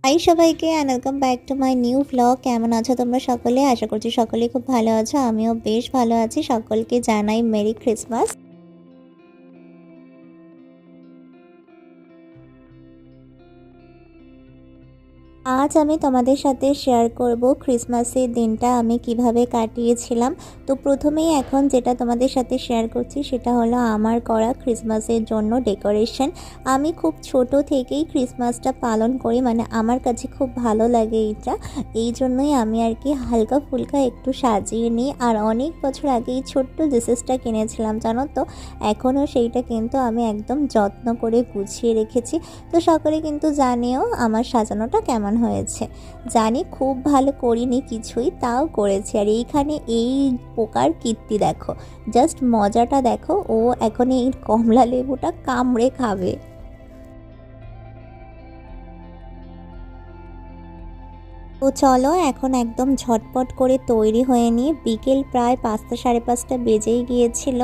High সবাইকে and welcome back to my new vlog. কেমন আছো তোমরা সকলে? আশা করছি সকলেই খুব ভালো আছো। আমিও বেশ ভালো আছি। সকলকে জানাই মেরি ক্রিসমাস। আজ আমি তোমাদের সাথে শেয়ার করব ক্রিসমাসের দিনটা আমি কিভাবে কাটিয়েছিলাম। তো প্রথমেই এখন যেটা তোমাদের সাথে শেয়ার করছি সেটা হলো আমার করা ক্রিসমাসের জন্য ডেকোরেশন। আমি খুব ছোট থেকেই ক্রিসমাসটা পালন করি, মানে আমার কাছে খুব ভালো লাগে এইটা। এই জন্যই আমি আর কি হালকা ফুলকা একটু সাজিয়ে নিই। আর অনেক বছর আগে এই ছোট্ট জিসেসটা কিনেছিলাম, জানো তো। এখনও সেইটা কিন্তু আমি একদম যত্ন করে গুছিয়ে রেখেছি। তো সকলে কিন্তু জানিও আমার সাজানোটা কেমন হয়েছে। জানি খুব ভালো করিনি কিছুই, তাও করেছি। আর এইখানে এই পোকার কীর্তি দেখো, জাস্ট মজাটা দেখো। ও এখন এই কমলা লেবুটা কামড়ে খাবে। তো চলো এখন একদম ঝটপট করে তৈরি হয়ে নিই। বিকেল প্রায় 5টা 5:30 বেজেই গিয়েছিল।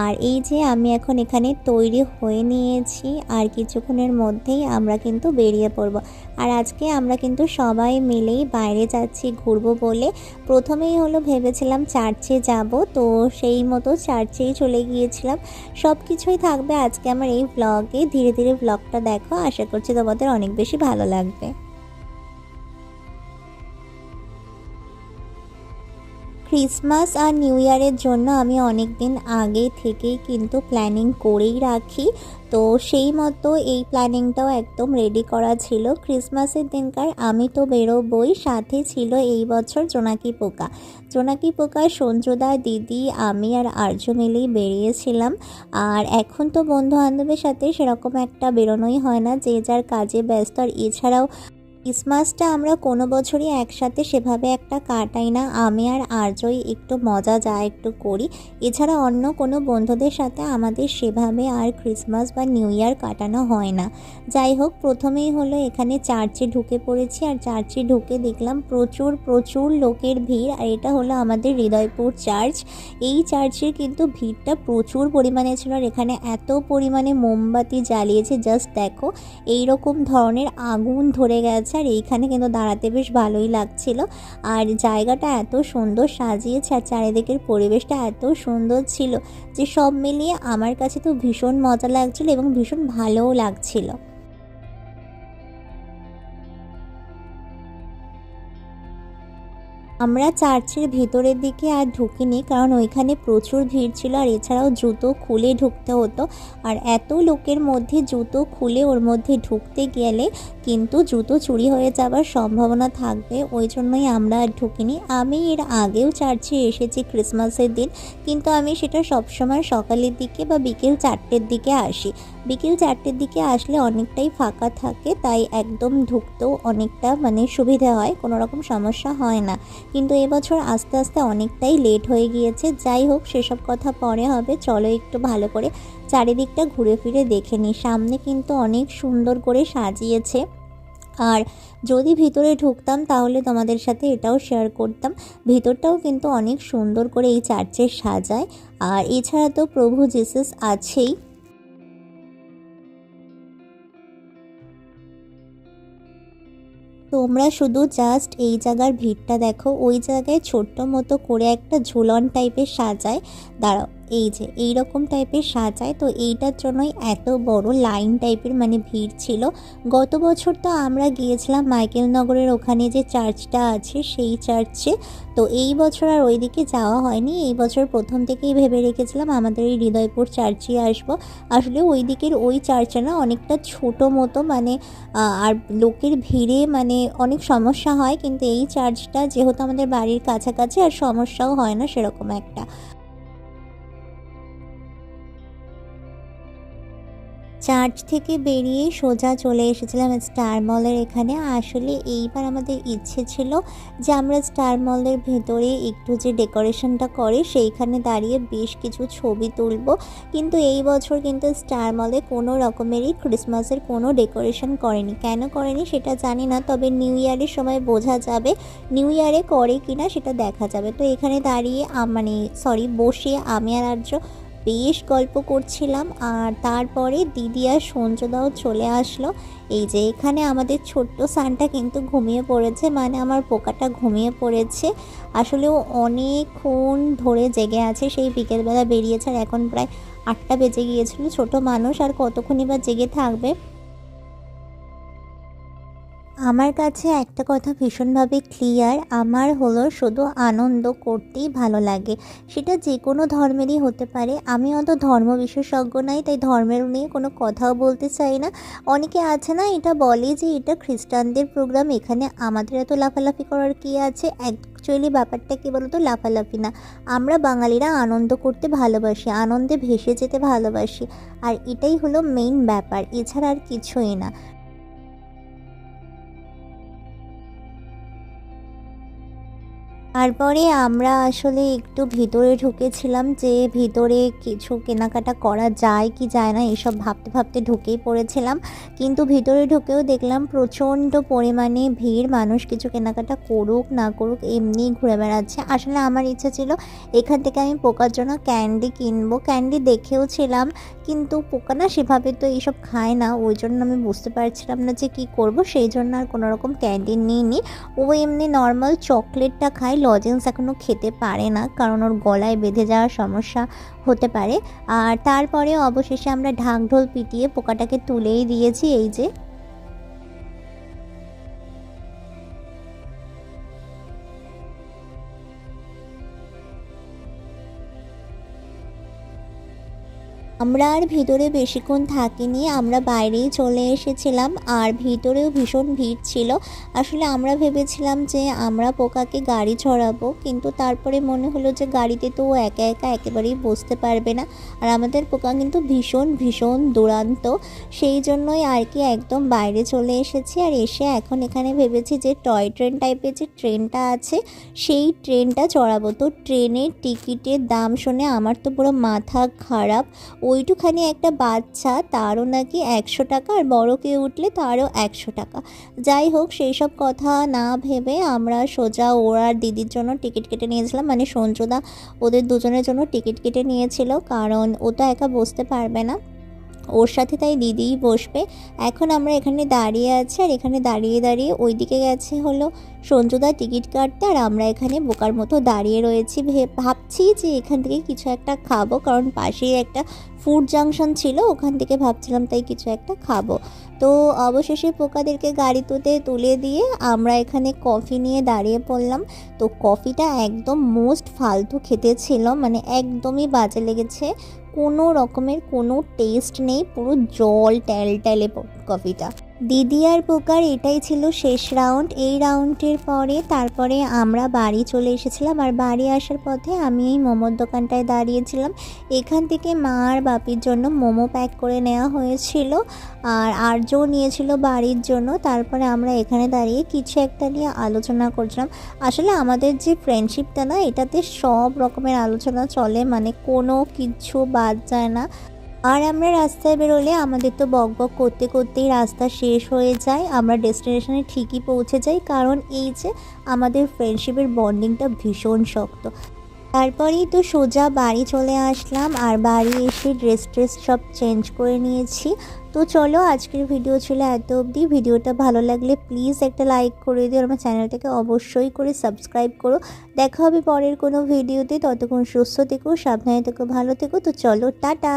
আর এই যে আমি এখন এখানে তৈরি হয়ে নিয়েছি, আর কিছুক্ষণের মধ্যেই আমরা কিন্তু বেরিয়ে পড়ব। আর আজকে আমরা কিন্তু সবাই মিলেই বাইরে যাচ্ছি ঘুরবো বলে। প্রথমেই হলো ভেবেছিলাম চার্চে যাব, তো সেই মতো চার্চেই চলে গিয়েছিলাম। সব কিছুই থাকবে আজকে আমার এই ব্লগে। ধীরে ধীরে ব্লগটা দেখো, আশা করছি তোমাদের অনেক বেশি ভালো লাগবে। ক্রিসমাস আর নিউ ইয়ারের জন্য আমি অনেক দিন আগে থেকেই কিন্তু প্ল্যানিং করেই রাখি। তো সেই মতো এই প্ল্যানিংটাও একদম রেডি করা ছিল। ক্রিসমাসের দিনকার আমি তো বেরোবই, সাথে ছিল এই বছর জোনাকি পোকা। জোনাকি পোকা সঞ্জুদা, দিদি, আমি আর আর্য মিলেই বেরিয়েছিলাম। আর এখন তো বন্ধু বান্ধবের সাথে সেরকম একটা বেরোনোই হয় না, যে যার কাজে ব্যস্ত। আর এছাড়াও ক্রিসমাসটা আমরা কোনো বছরই একসাথে সেভাবে একটা কাটাই না। আমি আর আর্যই একটু মজা যা একটু করি, এছাড়া অন্য কোনো বন্ধুদের সাথে আমাদের সেভাবে আর ক্রিসমাস বা নিউ ইয়ার কাটানো হয় না। যাই হোক, প্রথমেই হলো এখানে চার্চে ঢুকে পড়েছি। আর চার্চে ঢুকে দেখলাম প্রচুর প্রচুর লোকের ভিড়। আর এটা হলো আমাদের হৃদয়পুর চার্চ। এই চার্চের কিন্তু ভিড়টা প্রচুর পরিমাণে ছিল। আর এখানে এত পরিমাণে মোমবাতি জ্বালিয়েছে, জাস্ট দেখো এই রকম ধরনের আগুন ধরে গেছে। আর এইখানে কিন্তু দাঁড়াতে বেশ ভালোই লাগছিল। আর জায়গাটা এত সুন্দর সাজিয়েছে, আর চারিদিকের পরিবেশটা এত সুন্দর ছিল যে সব মিলিয়ে আমার কাছে তো ভীষণ মজা লাগছিল এবং ভীষণ ভালোও লাগছিল। আমরা চার্চের ভিতরের দিকে আর ঢুকিনি, কারণ ওইখানে প্রচুর ভিড় ছিল। আর এছাড়াও জুতো খুলে ঢুকতে হতো। আর এত লোকের মধ্যে জুতো খুলে ওর মধ্যে ঢুকতে গেলে কিন্তু জুতো চুরি হয়ে যাওয়ার সম্ভাবনা থাকবে, ওই জন্যই আমরা আর ঢুকিনি। আমি এর আগেও চার্চে এসেছি ক্রিসমাসের দিন, কিন্তু আমি সেটা সবসময় সকালের দিকে বা বিকেল 4টের দিকে আসি। বিকেল 4টের দিকে আসলে অনেকটাই ফাঁকা থাকে, তাই একদম ঢুকতেও অনেকটা মানে সুবিধা হয়, কোনো রকম সমস্যা হয় না। কিন্তু এবছর আস্তে আস্তে অনেকটাই লেট হয়ে গিয়েছে। যাই হোক, সেসব কথা পরে হবে। চলো একটু ভালো করে চারিদিকটা ঘুরে ফিরে দেখে নিই। সামনে কিন্তু অনেক সুন্দর করে সাজিয়েছে। আর যদি ভিতরে ঢুকতাম তাহলে তোমাদের সাথে এটাও শেয়ার করতাম। ভিতরটাও কিন্তু অনেক সুন্দর করে এই চার্চের সাজায়। আর এছাড়া তো প্রভু জিসাস আছেই। তোমরা শুধু জাস্ট এই জায়গার ভিড়টা দেখো। ওই জায়গায় ছোট্ট মতো করে একটা ঝুলন টাইপের সাজায়। দাঁড়াও, এই যে এই রকম টাইপের সাজায়, তো এইটার জন্যই এত বড় লাইন টাইপের মানে ভিড় ছিল। গত বছর তো আমরা গিয়েছিলাম মাইকেলনগরের ওখানে যে চার্চটা আছে সেই চার্চে। তো এই বছর আর ওইদিকে যাওয়া হয়নি। এই বছর প্রথম থেকেই ভেবে রেখেছিলাম আমাদের এই হৃদয়পুর চার্চে আসবো। আসলে ওই দিকের ওই চার্চে না অনেকটা ছোটো মতো, মানে আর লোকের ভিড়ে মানে অনেক সমস্যা হয়। কিন্তু এই চার্চটা যেহেতু আমাদের বাড়ির কাছাকাছি, আর সমস্যাও হয় না সেরকম একটা। চার্চ থেকে বেরিয়ে সোজা চলে এসেছিলাম স্টার মলের এখানে। আসলে এইবার আমাদের ইচ্ছে ছিল যে আমরা স্টার মলের ভেতরে একটু যে ডেকোরেশনটা করে সেইখানে দাঁড়িয়ে বেশ কিছু ছবি তুলব। কিন্তু এই বছর কিন্তু স্টার মলে কোনো রকমেরই ক্রিসমাসের কোনো ডেকোরেশন করেনি। কেন করেনি সেটা জানি না, তবে নিউ ইয়ারের সময় বোঝা যাবে। নিউ ইয়ারে করে কিনা সেটা দেখা যাবে। তো এখানে দাঁড়িয়ে মানে বসে আমি আর আর্য বেশ গল্প করছিলাম। আর তারপরে দিদি আর সঞ্জুদাও চলে আসলো। এই যে এখানে আমাদের ছোট্ট সানটা কিন্তু ঘুমিয়ে পড়েছে, মানে আমার পোকাটা ঘুমিয়ে পড়েছে। আসলে ও অনেকক্ষণ ধরে জেগে আছে, সেই বিকেলবেলা বেরিয়েছে আর এখন প্রায় 8টা বেজে গিয়েছিল। ছোট মানুষ আর কতক্ষণই বা জেগে থাকবে। আমার কাছে একটা কথা ভীষণভাবে ক্লিয়ার, আমার হলো শুধু আনন্দ করতেই ভালো লাগে। সেটা যে কোনো ধর্মেরই হতে পারে। আমি অত ধর্ম বিশেষজ্ঞ নাই, তাই ধর্মের নিয়ে কোনো কথাও বলতে চাই না। অনেকে আছে না, এটা বলে যে এটা খ্রিস্টানদের প্রোগ্রাম, এখানে আমাদের এত লাফালাফি করার কী আছে। অ্যাকচুয়ালি ব্যাপারটা কী বলো তো, লাফালাফি না, আমরা বাঙালিরা আনন্দ করতে ভালোবাসি, আনন্দে ভেসে যেতে ভালোবাসি। আর এটাই হলো মেইন ব্যাপার, এছাড়া আর কিছুই না। তারপরে আমরা আসলে একটু ভিতরে ঢুকেছিলাম, যে ভিতরে কিছু কেনাকাটা করা যায় কি যায় না এসব ভাবতে ভাবতে ঢুকেই পড়েছিলাম। কিন্তু ভিতরে ঢুকেও দেখলাম প্রচণ্ড পরিমাণে ভিড়, মানুষ কিছু কেনাকাটা করুক না করুক এমনিই ঘুরে বেড়াচ্ছে। আসলে আমার ইচ্ছা ছিল এখান থেকে আমি পোকার জন্য ক্যান্ডি কিনবো, ক্যান্ডি দেখেও ছিলাম, কিন্তু পোকা না সেভাবে তো এইসব খায় না, ওই জন্য আমি বুঝতে পারছিলাম না যে কী করব, সেই জন্য আর কোনো রকম ক্যান্ডি নিইনি। ও এমনি নর্মাল চকলেটটা খায়, লজেন্স এখনও খেতে পারে না, কারণ ওর গলায় বেঁধে যাওয়ার সমস্যা হতে পারে। আর তারপরে অবশেষে আমরা ঢাকঢোল পিটিয়ে পোকাটাকে তুলেই দিয়েছি। এই যে আমরা আর ভিতরে বেশিক্ষণ থাকিনি, আমরা বাইরেই চলে এসেছিলাম। আর ভিতরেও ভীষণ ভিড় ছিল। আসলে আমরা ভেবেছিলাম যে আমরা পোকাকে গাড়ি চড়াবো, কিন্তু তারপরে মনে হলো যে গাড়িতে তো ও একা একা একেবারেই বসতে পারবে না। আর আমাদের পোকা কিন্তু ভীষণ ভীষণ দুরন্ত, সেই জন্যই আর কি একদম বাইরে চলে এসেছি। আর এসে এখন এখানে ভেবেছি যে টয় ট্রেন টাইপের যে ট্রেনটা আছে সেই ট্রেনটা চড়াবো। তো ট্রেনের টিকিটের দাম শুনে আমার তো পুরো মাথা খারাপ। ওইটুখানি একটা বাচ্চা, তারও নাকি 100 টাকা, আর বড় কেউ উঠলে তারও 100 টাকা। যাই হোক, সেই সব কথা না ভেবে আমরা সোজা ওর আর দিদির জন্য টিকিট কেটে নিয়েছিলাম, মানে সঞ্জুদা ওদের দুজনের জন্য টিকিট কেটে নিয়েছিল, কারণ ও তো একা বসতে পারবে না, ওর সাথে তাই দিদিই বসবে। এখন আমরা এখানে দাঁড়িয়ে আছি, আর এখানে দাঁড়িয়ে দাঁড়িয়ে ওইদিকে গেছে হলো সঞ্জুদা টিকিট কাটতে, আর আমরা এখানে বোকার মতো দাঁড়িয়ে রয়েছি। ভাবছি যে এখান থেকে কিছু একটা খাবো, কারণ পাশেই একটা ফুড জাংশন ছিল, ওখান থেকে ভাবছিলাম তাই কিছু একটা খাবো। তো অবশেষে পোকাদেরকে গাড়িতে তুলে দিয়ে আমরা এখানে কফি নিয়ে দাঁড়িয়ে পড়লাম। তো কফিটা একদম মোস্ট ফালতু খেতে ছিল, মানে একদমই বাজে লেগেছে, কোনো রকমের কোনো টেস্ট নেই, পুরো জল টেলটেলে কফিটা। দিদি আর পোকার এটাই ছিল শেষ রাউন্ড। এই রাউন্ডের পরে তারপরে আমরা বাড়ি চলে এসেছিলাম। আর বাড়ি আসার পথে আমি এই মোমোর দোকানটায় দাঁড়িয়েছিলাম। এখান থেকে মা আর বাপির জন্য মোমো প্যাক করে নেওয়া হয়েছিল, আর আর্য নিয়েছিল বাড়ির জন্য। তারপরে আমরা এখানে দাঁড়িয়ে কিছু একটা নিয়ে আলোচনা করছিলাম। আসলে আমাদের যে ফ্রেন্ডশিপটা না, এটাতে সব রকমের আলোচনা চলে, মানে কোনো কিছু বাদ যায় না। আর আমরা রাস্তায় বেরোলে আমাদের তো বকবক করতে করতেই রাস্তা শেষ হয়ে যায়, আমরা ডেস্টিনেশনে ঠিকই পৌঁছে যাই, কারণ এই যে আমাদের ফ্রেন্ডশিপের বন্ডিংটা ভীষণ শক্ত। তারপরেই তো সোজা বাড়ি চলে আসলাম, আর বাড়ি এসে ড্রেস সব চেঞ্জ করে নিয়েছি। তো চলো, আজকের ভিডিও ছিল এত অবধি। ভিডিওটা ভালো লাগলে প্লিজ একটা লাইক করে দিও, আমার চ্যানেলটাকে অবশ্যই করে সাবস্ক্রাইব করো। দেখা হবে পরের কোনো ভিডিওতে, ততক্ষণ সুস্থ থেকো, সাবধানে থেকো, ভালো থেকো। তো চলো, টাটা।